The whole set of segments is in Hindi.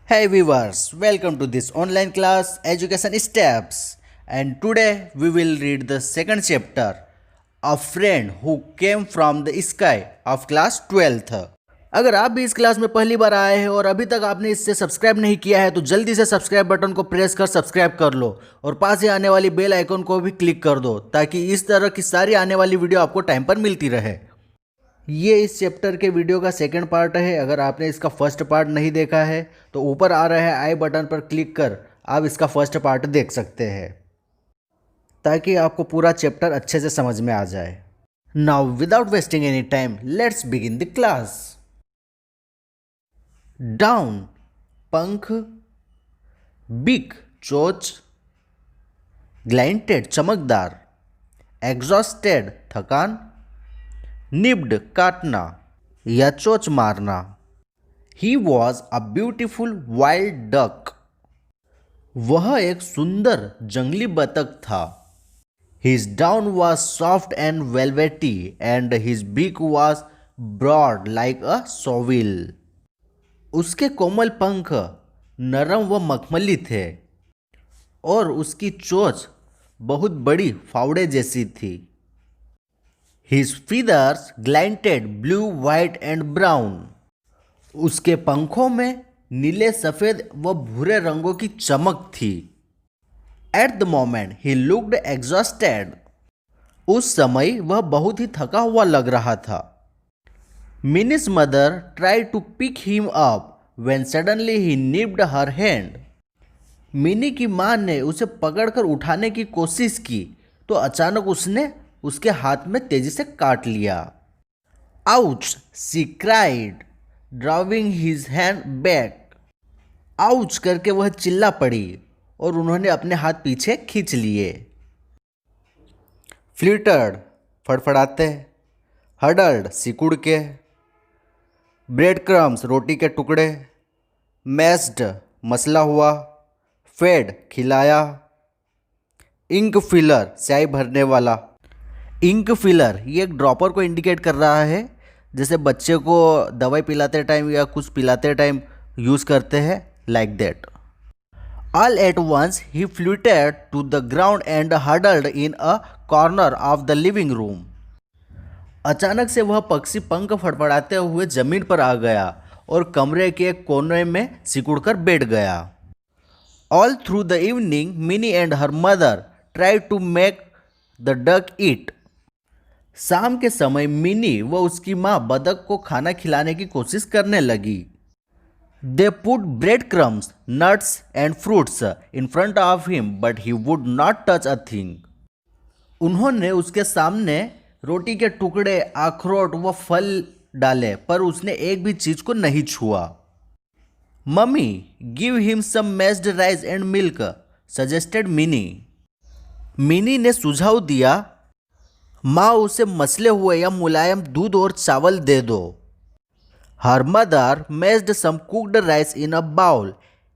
Hey viewers, welcome to this online class Education Steps, and today we will read the second chapter, A Friend Who Came from the Sky of class 12th. अगर आप भी इस क्लास में पहली बार आए हैं और अभी तक आपने इससे सब्सक्राइब नहीं किया है तो जल्दी से सब्सक्राइब बटन को प्रेस कर सब्सक्राइब कर लो और पास ही आने वाली बेल आइकन को भी क्लिक कर दो ताकि इस तरह की सारी आने वाली वीडियो आपको टाइम पर मिलती रहे। ये इस चैप्टर के वीडियो का सेकंड पार्ट है। अगर आपने इसका फर्स्ट पार्ट नहीं देखा है तो ऊपर आ रहे हैं आई बटन पर क्लिक कर आप इसका फर्स्ट पार्ट देख सकते हैं ताकि आपको पूरा चैप्टर अच्छे से समझ में आ जाए। Now without wasting any time let's begin the class. Down पंख, बिग चोच, ग्लाइंटेड चमकदार, एग्जॉस्टेड थकान, निब्ड काटना या चोच मारना। He was a beautiful wild duck, वह एक सुंदर जंगली बतख था। His down was soft and velvety and his beak was broad like a shovel, उसके कोमल पंख नरम व मखमली थे और उसकी चोंच बहुत बड़ी फावड़े जैसी थी। His feathers glinted blue, white and brown. उसके पंखों में नीले, सफ़ेद व भूरे रंगों की चमक थी। At the moment he looked exhausted. उस समय वह बहुत ही थका हुआ लग रहा था। Minnie's mother tried to pick him up when suddenly he nipped her hand. Mini की माँ ने उसे पकड़कर उठाने की कोशिश की तो अचानक उसने उसके हाथ में तेजी से काट लिया। Ouch she cried driving his hand back, ouch करके वह चिल्ला पड़ी और उन्होंने अपने हाथ पीछे खींच लिए। फ्लिटर्ड फड़फड़ाते, हडल्ड सिकुड़ के, ब्रेड क्रम्स रोटी के टुकड़े, मैस्ड मसला हुआ, फेड खिलाया, इंक फिलर स्याही भरने वाला। इंक फिलर ये एक ड्रॉपर को इंडिकेट कर रहा है, जैसे बच्चे को दवाई पिलाते टाइम या कुछ पिलाते टाइम यूज़ करते हैं, like that. All at once he fluttered to the ground and huddled in a corner of the living room. अचानक से वह पक्षी पंख फड़फड़ाते हुए जमीन पर आ गया और कमरे के एक कोने में सिकुड़कर बैठ गया। All through the evening Mini and her mother tried to make the duck eat. शाम के समय मिनी व उसकी माँ बतख को खाना खिलाने की कोशिश करने लगी। They put bread crumbs, nuts and fruits in front of him but he would not touch a thing. उन्होंने उसके सामने रोटी के टुकड़े, अखरोट व फल डाले पर उसने एक भी चीज को नहीं छुआ। Mummy give him some mashed rice and milk suggested Mini. Mini ने सुझाव दिया, माँ उसे मसले हुए या मुलायम दूध और चावल दे दो। हर mother mashed some cooked rice in a bowl,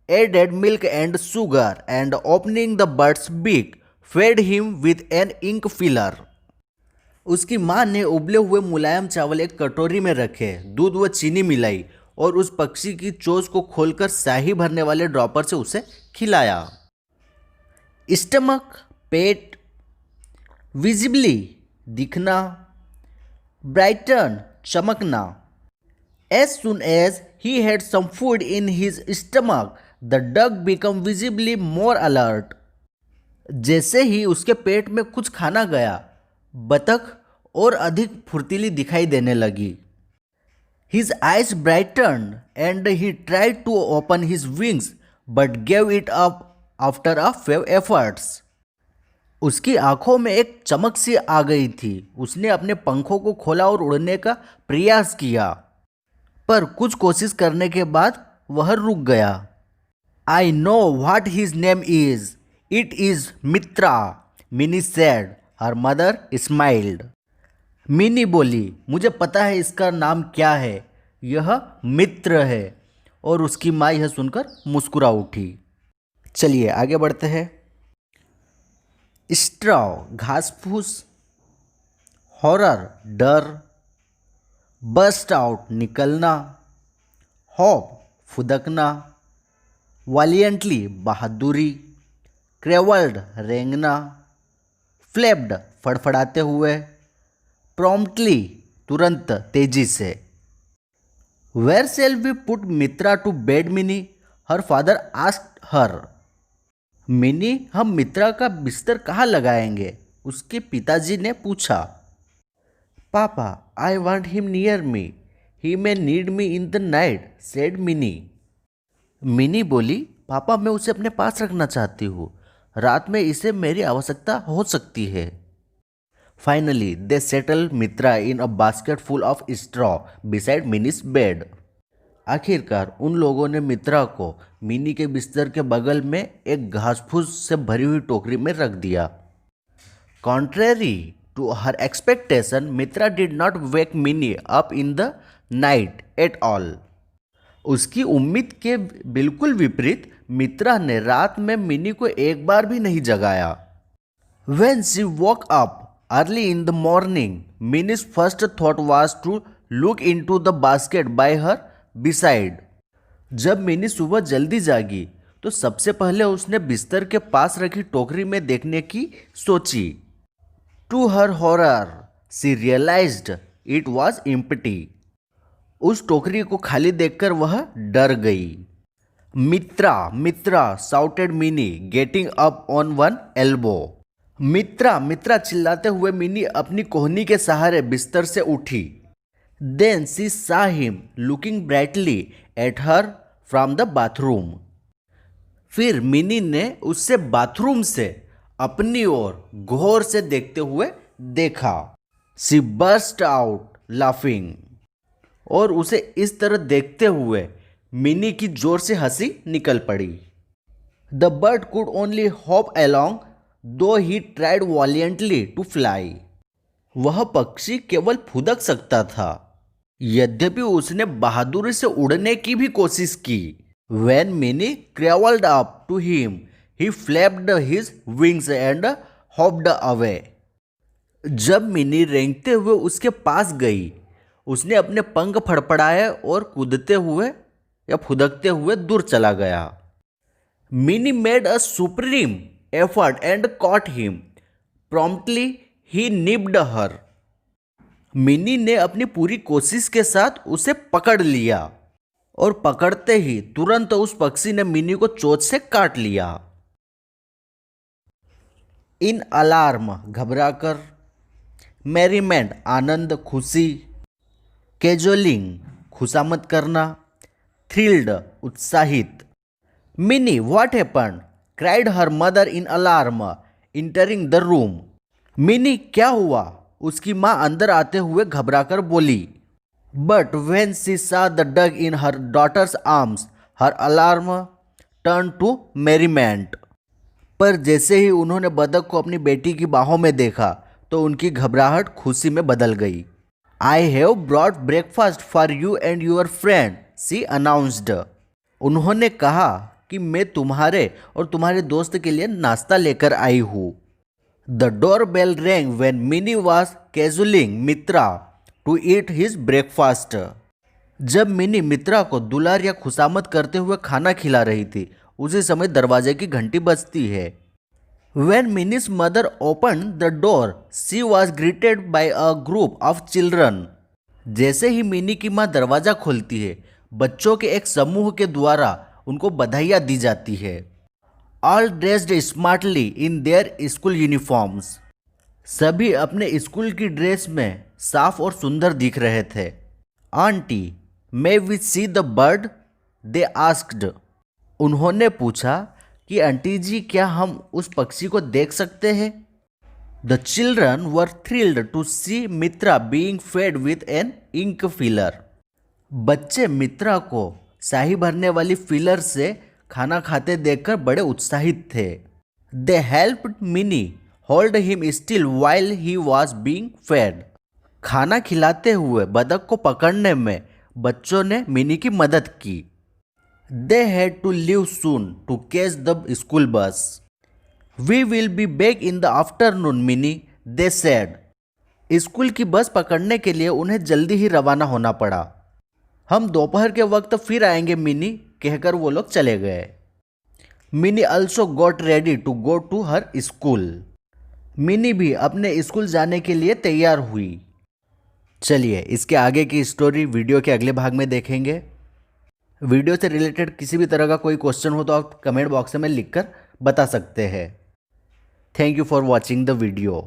added milk and sugar and opening the bird's beak fed him with an ink filler. उसकी माँ ने उबले हुए मुलायम चावल एक कटोरी में रखे, दूध व चीनी मिलाई और उस पक्षी की चोंच को खोलकर स्याही भरने वाले ड्रॉपर से उसे खिलाया। स्टमक पेट, विजिबली दिखना, ब्राइटन चमकना। As soon as he had some food in his stomach the duck become visibly more alert. जैसे ही उसके पेट में कुछ खाना गया बतख और अधिक फुर्तीली दिखाई देने लगी। His eyes brighten and he tried to open his wings but gave it up after a few efforts. उसकी आंखों में एक चमक सी आ गई थी, उसने अपने पंखों को खोला और उड़ने का प्रयास किया पर कुछ कोशिश करने के बाद वह रुक गया। I know what his name is, it is Mitra, mini said. Her mother smiled. Mini बोली, मुझे पता है इसका नाम क्या है, यह मित्र है। और उसकी माँ यह सुनकर मुस्कुरा उठी। चलिए आगे बढ़ते हैं। स्ट्रॉ घास फूस, हॉरर डर, बस्ट आउट निकलना, हॉप फुदकना, वॉलियंटली बहादुरी, क्रेवल्ड रेंगना, फ्लैप्ड फड़फड़ाते हुए, प्रॉम्प्टली तुरंत तेजी से। Where shall we put Mitra to bed Mini, her father asked her. Mini, हम मित्रा का बिस्तर कहाँ लगाएंगे? उसके पिताजी ने पूछा। पापा, I want him near me, he may need me in the night, said mini. Mini बोली, पापा मैं उसे अपने पास रखना चाहती हूँ, रात में इसे मेरी आवश्यकता हो सकती है। Finally they settle Mitra in a basket full of straw beside minis bed. आखिरकार उन लोगों ने मित्रा को मिनी के बिस्तर के बगल में एक घास फूस से भरी हुई टोकरी में रख दिया। Contrary to her expectation, Mitra did not wake Mini up in the night at all. उसकी उम्मीद के बिल्कुल विपरीत मित्रा ने रात में मिनी को एक बार भी नहीं जगाया। When she woke up early in the morning, Minnie's first thought was to look into the basket by her beside. जब मिनी सुबह जल्दी जागी तो सबसे पहले उसने बिस्तर के पास रखी टोकरी में देखने की सोची। To her horror, she realized it was empty. उस टोकरी को खाली देखकर वह डर गई। Mitra Mitra shouted Mini getting up on one elbow. Mitra Mitra चिल्लाते हुए मिनी अपनी कोहनी के सहारे बिस्तर से उठी। Then she saw him looking brightly at her from the bathroom. फिर मिनी ने उससे बाथरूम से अपनी ओर गौर से देखते हुए देखा। She burst out laughing. और उसे इस तरह देखते हुए मिनी की जोर से हंसी निकल पड़ी। The bird could only hop along दो ही ट्राइड वॉलियंटली टू फ्लाई। वह पक्षी केवल फुदक सकता था, यद्यपि उसने बहादुरी से उड़ने की भी कोशिश की। When Minnie crawled up to him, he flapped his wings and hopped away. जब मिनी रेंगते हुए उसके पास गई, उसने अपने पंख फड़फड़ाए और कूदते हुए या फुदकते हुए दूर चला गया। Mini made a supreme effort and caught him. Promptly he nipped her. Mini ने अपनी पूरी कोशिश के साथ उसे पकड़ लिया और पकड़ते ही तुरंत उस पक्षी ने मिनी को चोंच से काट लिया। इन अलार्म घबराकर, मैरीमेंट आनंद खुशी, कैजोलिंग खुशामद करना, थ्रिल्ड उत्साहित। Mini what happened cried her mother in alarm entering the room. Mini क्या हुआ? उसकी माँ अंदर आते हुए घबराकर बोली। But when she saw the duck in her daughter's arms, her alarm turn to merriment. पर जैसे ही उन्होंने बतख को अपनी बेटी की बाहों में देखा तो उनकी घबराहट खुशी में बदल गई। I have brought breakfast for you and your friend, she announced. उन्होंने कहा कि मैं तुम्हारे और तुम्हारे दोस्त के लिए नाश्ता लेकर आई हूँ। The door bell rang when Mini was cajoling Mitra to eat his breakfast. जब मिनी मित्रा को दुलार या खुशामद करते हुए खाना खिला रही थी, उसी समय दरवाजे की घंटी बजती है। When Minnie's mother opened the door, she was greeted by a group of children. जैसे ही मिनी की माँ दरवाजा खोलती है, बच्चों के एक समूह के द्वारा उनको बधाइयाँ दी जाती है। All dressed smartly in their school uniforms. सभी अपने स्कूल की ड्रेस में साफ और सुंदर दिख रहे थे। Aunty, may we see the bird? They asked. उन्होंने पूछा कि आंटी जी क्या हम उस पक्षी को देख सकते हैं? The children were thrilled to see Mitra being fed with an ink filler. बच्चे मित्रा को स्याही भरने वाली फिलर से खाना खाते देखकर बड़े उत्साहित थे। दे helped mini hold him still while he was being fade. खाना खिलाते हुए बतख को पकड़ने में बच्चों ने मिनी की मदद की। They had to leave soon to catch the school bus. We will be back in the afternoon, Minnie, they said. School की बस पकड़ने के लिए उन्हें जल्दी ही रवाना होना पड़ा। हम दोपहर के वक्त फिर आएंगे मिनी, कहकर वो लोग चले गए। Mini also got ready to go to her school. Mini भी अपने स्कूल जाने के लिए तैयार हुई। चलिए इसके आगे की स्टोरी वीडियो के अगले भाग में देखेंगे। वीडियो से रिलेटेड किसी भी तरह का कोई क्वेश्चन हो तो आप कमेंट बॉक्स में लिखकर बता सकते हैं। Thank you for watching the video.